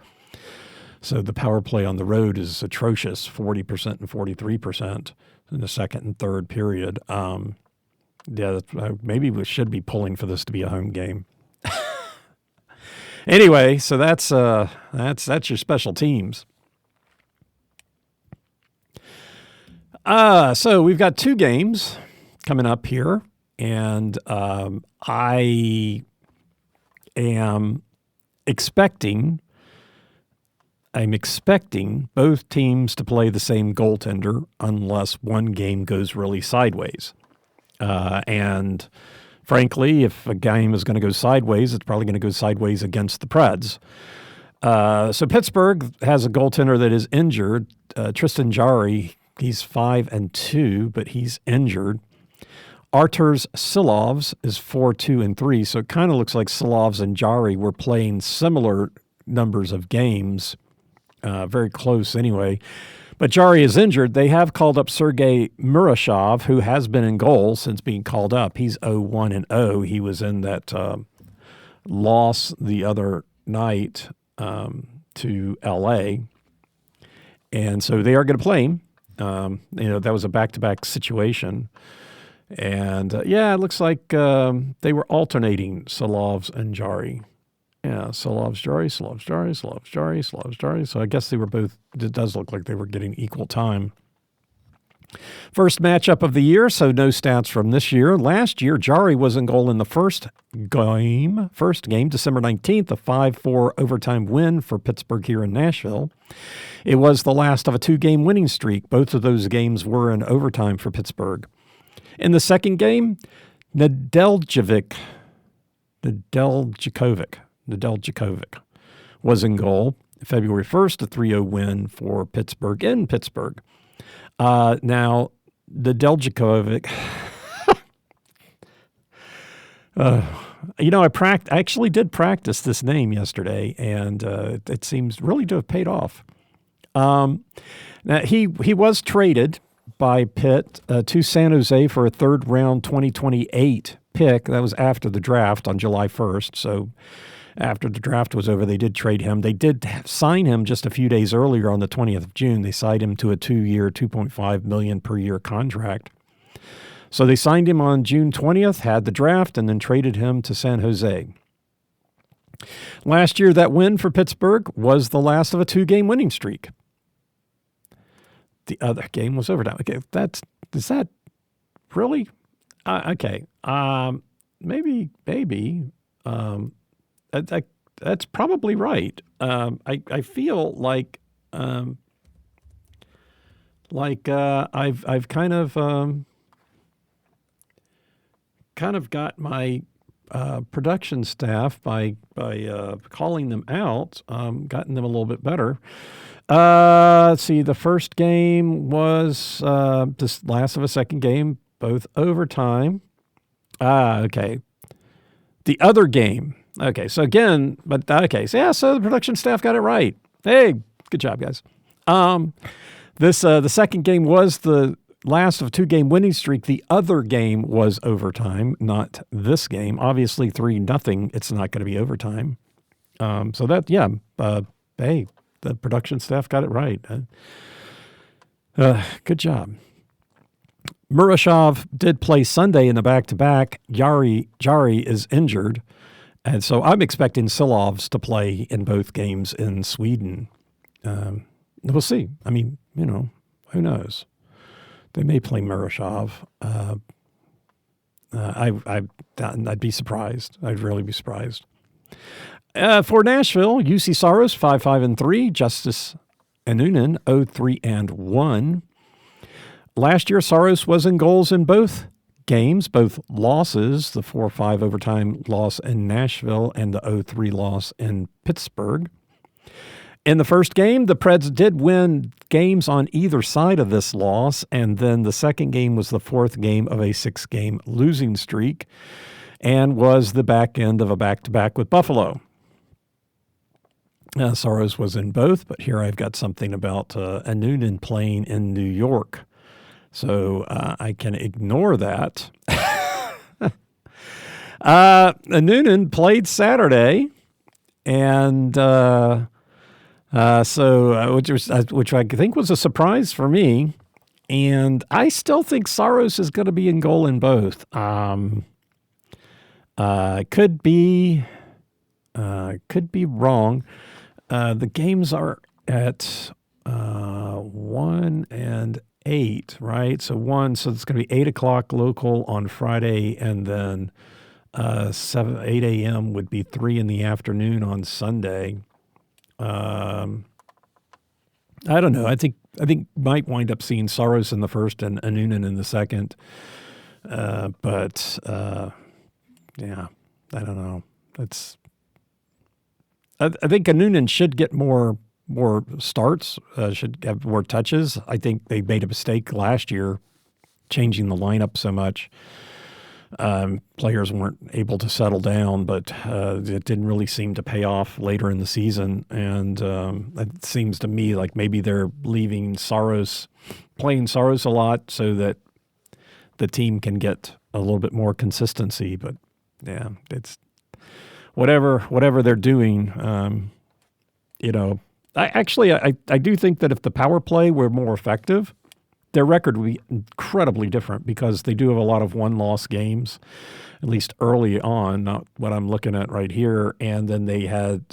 So the power play on the road is atrocious, 40% and 43% in the second and third period. Maybe we should be pulling for this to be a home game. Anyway, so that's your special teams. So we've got 2 games coming up here, and I am expecting both teams to play the same goaltender unless one game goes really sideways. And frankly, if a game is going to go sideways, it's probably going to go sideways against the Preds. So Pittsburgh has a goaltender that is injured, Tristan Jarry. He's 5-2, but he's injured. Arturs Silovs is 4-2-3, so it kind of looks like Silovs and Jarry were playing similar numbers of games, very close anyway. But Jarry is injured. They have called up Sergei Murashov, who has been in goal since being called up. He's 0-1-0. He was in that loss the other night to L.A., and so they are going to play him. That was a back-to-back situation. And, it looks like they were alternating Silovs and Jarry. Yeah, Silovs, Jarry, Silovs, Jarry, Silovs, Jarry, Silovs, Jarry. So I guess they were both, it does look like they were getting equal time. First matchup of the year, so no stats from this year. Last year, Jarry was in goal in the first game, December 19th, a 5-4 overtime win for Pittsburgh here in Nashville. It was the last of a 2-game winning streak. Both of those games were in overtime for Pittsburgh. In the second game, Nedeljkovic was in goal. February 1st, a 3-0 win for Pittsburgh in Pittsburgh. Now, Nedeljkovic, I actually did practice this name yesterday, and it seems really to have paid off. Now he was traded by Pitt to San Jose for a third-round 2028 pick. That was after the draft on July 1st. So after the draft was over, they did trade him. They did sign him just a few days earlier on the 20th of June. They signed him to a 2-year, $2.5 million per year contract. So they signed him on June 20th, had the draft, and then traded him to San Jose. Last year, that win for Pittsburgh was the last of a 2-game winning streak. The other game was overtime. Okay, is that really? Okay. Maybe. That's probably right. I feel like I've kind of got my production staff by calling them out, gotten them a little bit better. Let's see. The first game was this last of a second game, both overtime. Okay. The other game, Okay, so again, but okay, so yeah, so the production staff got it right. Hey, good job, guys. The second game was the last of 2-game winning streak. The other game was overtime, not this game. Obviously, 3-0. It's not going to be overtime. So that, yeah, hey, the production staff got it right. Good job. Murashov did play Sunday in the back-to-back. Jari is injured. And so I'm expecting Silovs to play in both games in Sweden. We'll see. I mean, who knows? They may play Murashov. I'd be surprised. I'd really be surprised. For Nashville, UC Saros 5-5-3, Justice Anunen 0-3-1. Last year, Saros was in goals in both games, both losses, the 4-5 overtime loss in Nashville and the 0-3 loss in Pittsburgh. In the first game, the Preds did win games on either side of this loss, and then the second game was the fourth game of a 6-game losing streak and was the back end of a back-to-back with Buffalo. Saros was in both, but here I've got something about Anunen playing in New York. So I can ignore that. Anunen played Saturday, and which I think was a surprise for me. And I still think Saros is going to be in goal in both. Could be wrong. The games are at 1 and 8, right? So it's going to be 8 o'clock local on Friday, and then 8 a.m. would be 3 in the afternoon on Sunday. I don't know. I think might wind up seeing Saros in the first and Anunen in the second. But yeah, I don't know. I think Anunen should get more starts, should have more touches. I think they made a mistake last year changing the lineup so much. Players weren't able to settle down, but it didn't really seem to pay off later in the season. And it seems to me like maybe they're leaving playing Saros a lot so that the team can get a little bit more consistency. But yeah, it's whatever they're doing. I do think that if the power play were more effective, their record would be incredibly different because they do have a lot of one-loss games, at least early on, not what I'm looking at right here. And then they had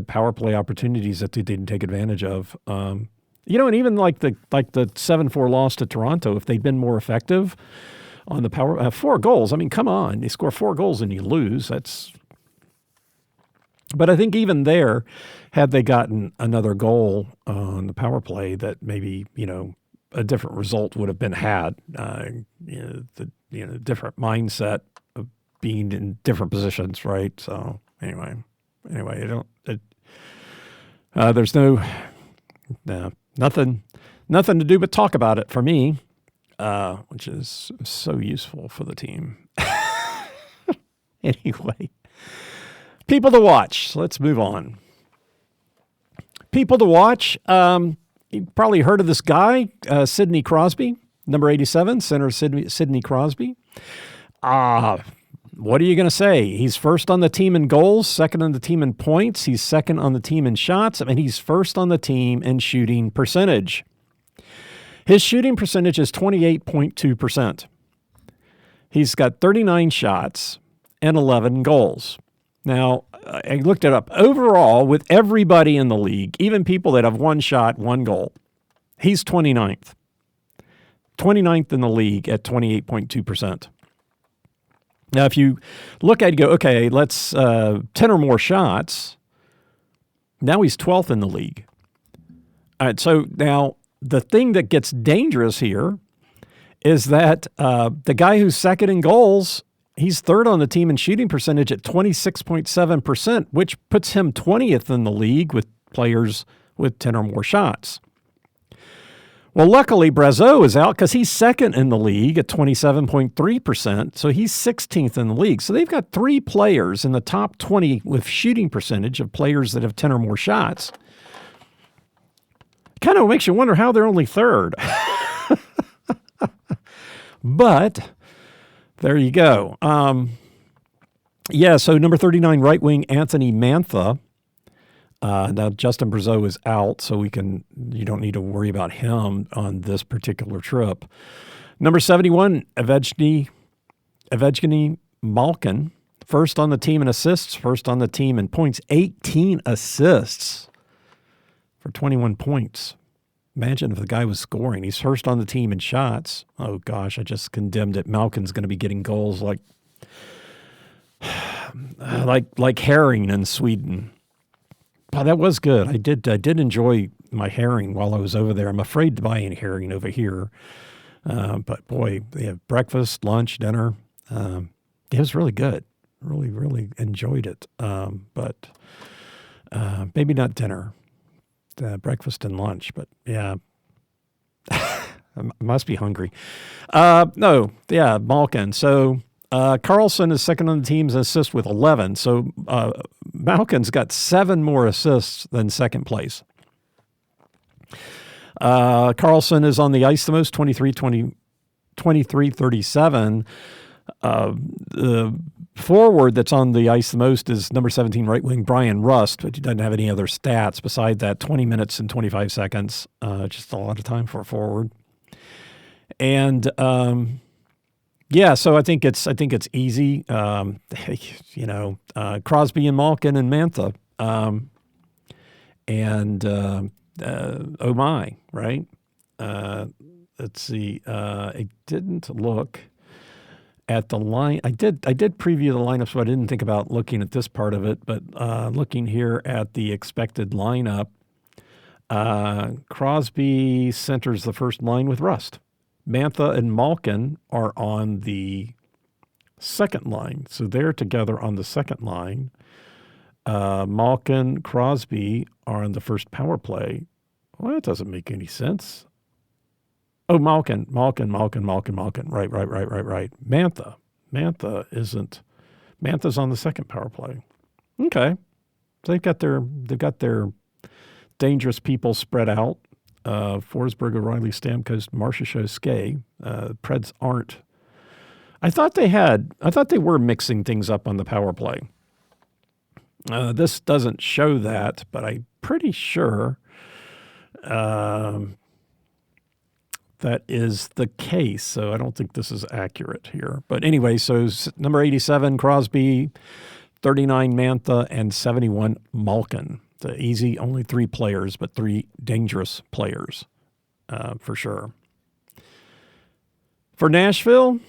power play opportunities that they didn't take advantage of. And even like the 7-4 loss to Toronto, if they'd been more effective on the power, 4 goals. I mean, come on, you score 4 goals and you lose. But I think even there, had they gotten another goal on the power play, that maybe a different result would have been had. The different mindset of being in different positions, right? So anyway, there's nothing to do but talk about it for me, which is so useful for the team. Anyway, people to watch. Let's move on. People to watch. You've probably heard of this guy, Sidney Crosby, number 87, center Sidney Crosby. What are you going to say? He's first on the team in goals, second on the team in points. He's second on the team in shots, and he's first on the team in shooting percentage. His shooting percentage is 28.2%. He's got 39 shots and 11 goals. Now, I looked it up. Overall, with everybody in the league, even people that have 1 shot, 1 goal, he's 29th. 29th in the league at 28.2%. Now, if you look at it, you go, okay, let's 10 or more shots. Now he's 12th in the league. All right, so now the thing that gets dangerous here is that the guy who's second in goals, he's third on the team in shooting percentage at 26.7%, which puts him 20th in the league with players with 10 or more shots. Well, luckily, Brazeau is out because he's second in the league at 27.3%. So he's 16th in the league. So they've got 3 players in the top 20 with shooting percentage of players that have 10 or more shots. Kind of makes you wonder how they're only third. But there you go. So number 39 right wing Anthony Mantha. Now Justin Brazeau is out, so you don't need to worry about him on this particular trip. Number 71 Evgeny Malkin, first on the team in assists, first on the team in points, 18 assists for 21 points. Imagine if the guy was scoring. He's first on the team in shots. Oh, gosh, I just condemned it. Malkin's going to be getting goals like herring in Sweden. Oh, that was good. I did enjoy my herring while I was over there. I'm afraid to buy any herring over here. But, boy, they have breakfast, lunch, dinner. It was really good. Really, really enjoyed it. But maybe not dinner. Breakfast and lunch, but yeah, I must be hungry. Malkin. So Carlson is second on the team's assist with 11. So Malkin's got 7 more assists than second place. Carlson is on the ice the most, 23-37. The forward that's on the ice the most is number 17 right wing Brian Rust, but he doesn't have any other stats beside that. 20 minutes and 25 seconds, just a lot of time for a forward. And so I think it's easy. Crosby and Malkin and Mantha, oh my, right? Let's see. I didn't look at the line. I did preview the lineup, so I didn't think about looking at this part of it. But looking here at the expected lineup, Crosby centers the first line with Rust. Mantha and Malkin are on the second line, so they're together on the second line. Malkin, Crosby are on the first power play. Well, that doesn't make any sense. Oh, Malkin. Right. Mantha's on the second power play. Okay. So they've got their dangerous people spread out. Forsberg, O'Reilly, Stamkos, Marchessault, Skjei. Preds aren't. I thought they were mixing things up on the power play. This doesn't show that, but I'm pretty sure that is the case. So I don't think this is accurate here. But anyway, so number 87, Crosby, 39, Mantha, and 71, Malkin. The easy, only 3 players, but 3 dangerous players for sure. For Nashville,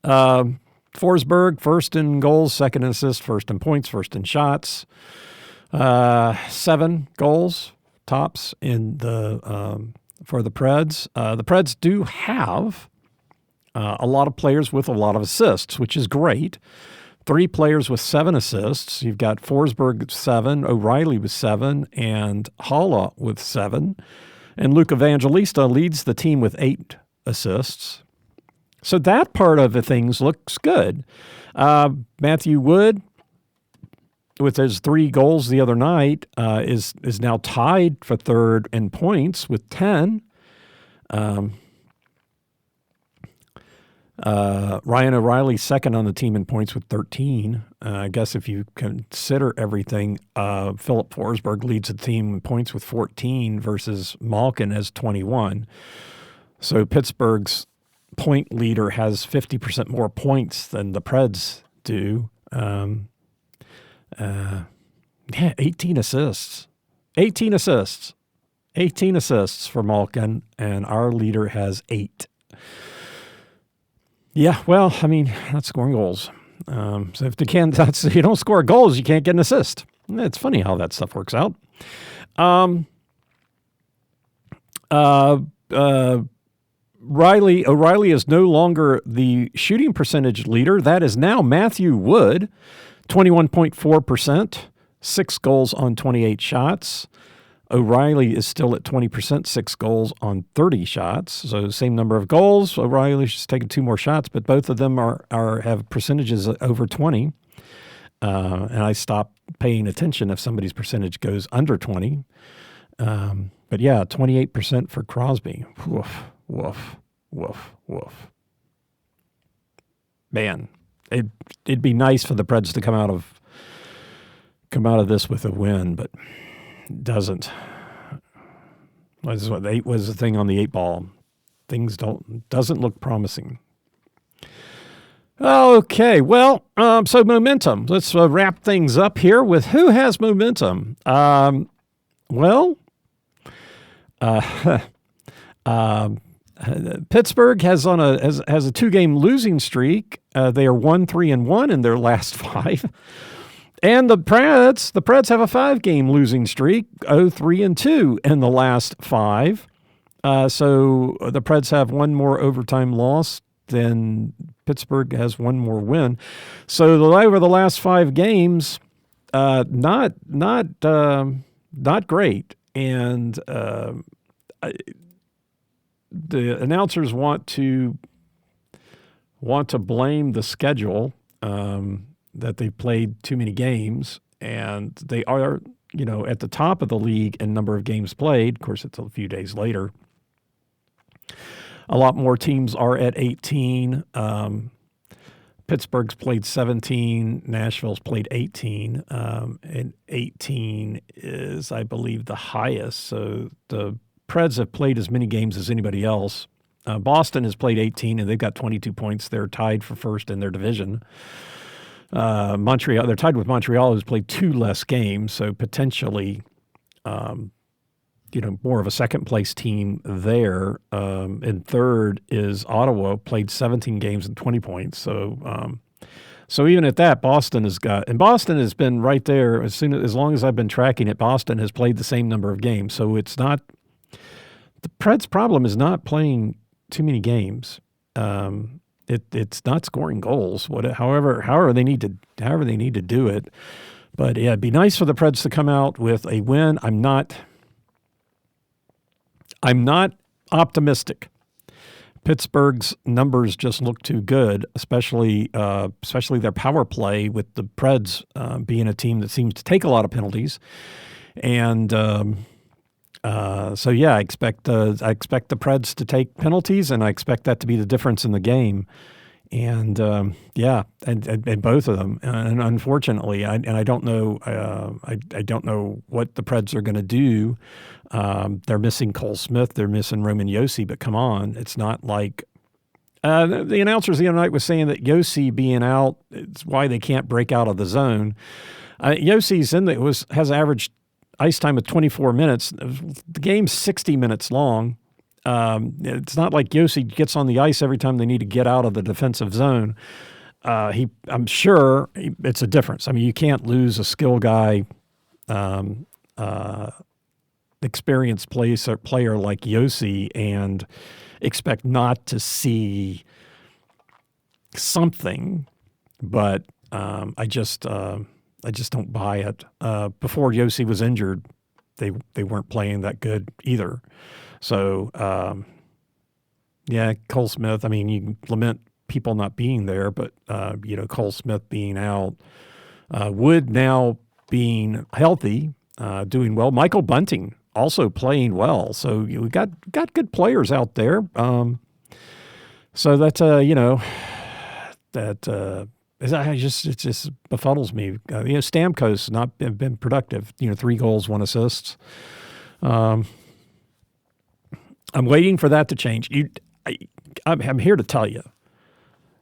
Forsberg, first in goals, second in assists, first in points, first in shots. 7 goals, tops in the for the Preds. The Preds do have a lot of players with a lot of assists, which is great. 3 players with 7 assists. You've got Forsberg with 7, O'Reilly with 7, and Haula with 7. And Luke Evangelista leads the team with 8 assists. So that part of the things looks good. Matthew Wood, with his 3 goals the other night, is now tied for third in points with 10. Ryan O'Reilly second on the team in points with 13. I guess if you consider everything, Philip Forsberg leads the team in points with 14 versus Malkin has 21. So Pittsburgh's point leader has 50% more points than the Preds do. 18 assists. 18 assists. 18 assists for Malkin, and our leader has 8. Yeah, well, I mean, not scoring goals. So if you don't score goals, you can't get an assist. It's funny how that stuff works out. O'Reilly is no longer the shooting percentage leader. That is now Matthew Wood, 21.4%, 6 goals on 28 shots. O'Reilly is still at 20%, 6 goals on 30 shots. So same number of goals. O'Reilly's just taken 2 more shots, but both of them have percentages over 20. And I stopped paying attention if somebody's percentage goes under 20. But yeah, 28% for Crosby. Woof, woof, woof, woof. Man, it'd be nice for the Preds to come out of this with a win, but it doesn't. This is what 8 was the thing on the 8 ball. Things doesn't look promising. Okay, well, so momentum. Let's wrap things up here with who has momentum. Pittsburgh has a 2-game losing streak. They are 1-3-1 in their last 5. And the Preds have a 5-game losing streak, 0-3-2 in the last 5. So the Preds have 1 more overtime loss than Pittsburgh has 1 more win. So over the last 5 games, not great. And the announcers want to blame the schedule, that they played too many games, and they are, at the top of the league in number of games played. Of course, it's a few days later. A lot more teams are at 18. Pittsburgh's played 17. Nashville's played 18. And 18 is, I believe, the highest. So the Preds have played as many games as anybody else. Boston has played 18, and they've got 22 points. They're tied for first in their division. Montreal, they're tied with Montreal, who's played 2 less games, so potentially, more of a second-place team there. And third is Ottawa, played 17 games and 20 points. So even at that, Boston has been right there as long as I've been tracking it. Boston has played the same number of games, so it's not. The Preds' problem is not playing too many games. It's not scoring goals. However they need to do it. But yeah, it'd be nice for the Preds to come out with a win. I'm not optimistic. Pittsburgh's numbers just look too good, especially their power play, with the Preds being a team that seems to take a lot of penalties. And so yeah, I expect the Preds to take penalties, and I expect that to be the difference in the game. And and both of them. And unfortunately, I don't know. I don't know what the Preds are going to do. They're missing Cole Smith. They're missing Roman Josi. But come on, it's not like the announcers the other night was saying that Josi being out, it's why they can't break out of the zone. Josi's has averaged ice time of 24 minutes. The game's 60 minutes long. It's not like Josi gets on the ice every time they need to get out of the defensive zone. I'm sure it's a difference. I mean, you can't lose a skill guy, experienced player like Josi and expect not to see something. But I just don't buy it. Before Josi was injured, they weren't playing that good either. So, Cole Smith, I mean, you can lament people not being there, but, Cole Smith being out, Wood now being healthy, doing well. Michael Bunting also playing well. So we got good players out there. So that's, it just befuddles me. Stamkos not been productive, 3 goals, 1 assist. I'm waiting for that to change. I'm here to tell you,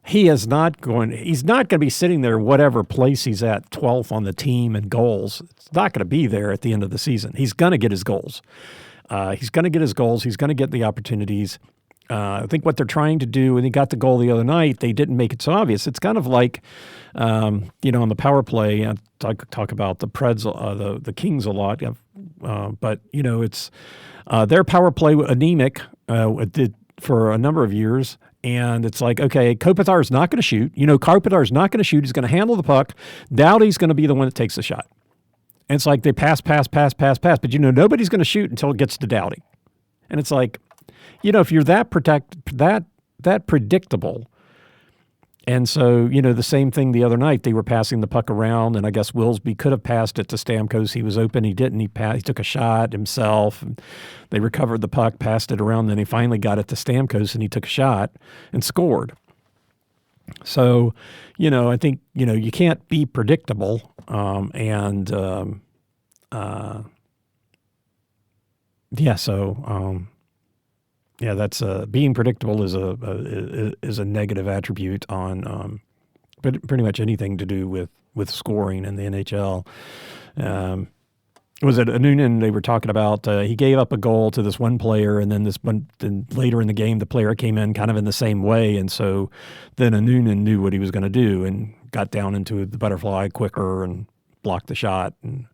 he's not going to be sitting there whatever place he's at, 12th on the team in goals. It's not going to be there at the end of the season. He's going to get his goals. He's going to get the opportunities. I think what they're trying to do, and he got the goal the other night, they didn't make it so obvious. It's kind of like, on the power play, I talk about the Preds, the Kings a lot, but, it's their power play anemic did for a number of years, and it's like, okay, Kopitar's not going to shoot. Kopitar's not going to shoot. He's going to handle the puck. Doughty's going to be the one that takes the shot. And it's like they pass, but nobody's going to shoot until it gets to Doughty. And it's like, if you're that predictable. And so, the same thing the other night, they were passing the puck around, and I guess Willsby could have passed it to Stamkos. He was open. He didn't. He took a shot himself. And they recovered the puck, passed it around. Then he finally got it to Stamkos, and he took a shot and scored. So, I think, you can't be predictable. That's being predictable is a negative attribute on pretty much anything to do with scoring in the NHL. Was it Noonan they were talking about? He gave up a goal to this one player, and then then later in the game, the player came in kind of in the same way, and so then Noonan knew what he was going to do and got down into the butterfly quicker and blocked the shot. And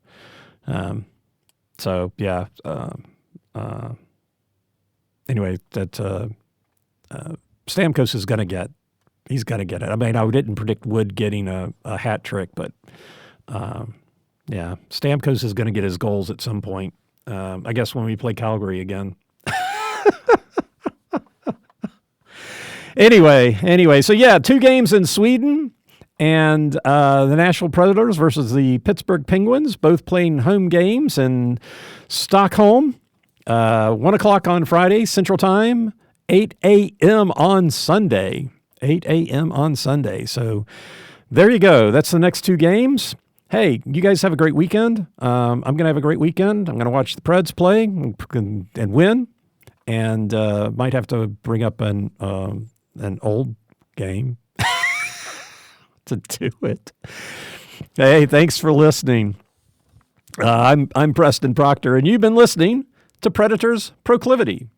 anyway, that Stamkos is going to get. He's going to get it. I mean, I didn't predict Wood getting a hat trick, but Stamkos is going to get his goals at some point. I guess when we play Calgary again. Anyway, so 2 games in Sweden, and the Nashville Predators versus the Pittsburgh Penguins, both playing home games in Stockholm. 1 o'clock on Friday, Central Time, 8 a.m. on Sunday. 8 a.m. on Sunday. So there you go. That's the next 2 games. Hey, you guys have a great weekend. I'm going to have a great weekend. I'm going to watch the Preds play and win, and might have to bring up an old game to do it. Hey, thanks for listening. I'm Preston Proctor, and you've been listening to Predators Proclivity.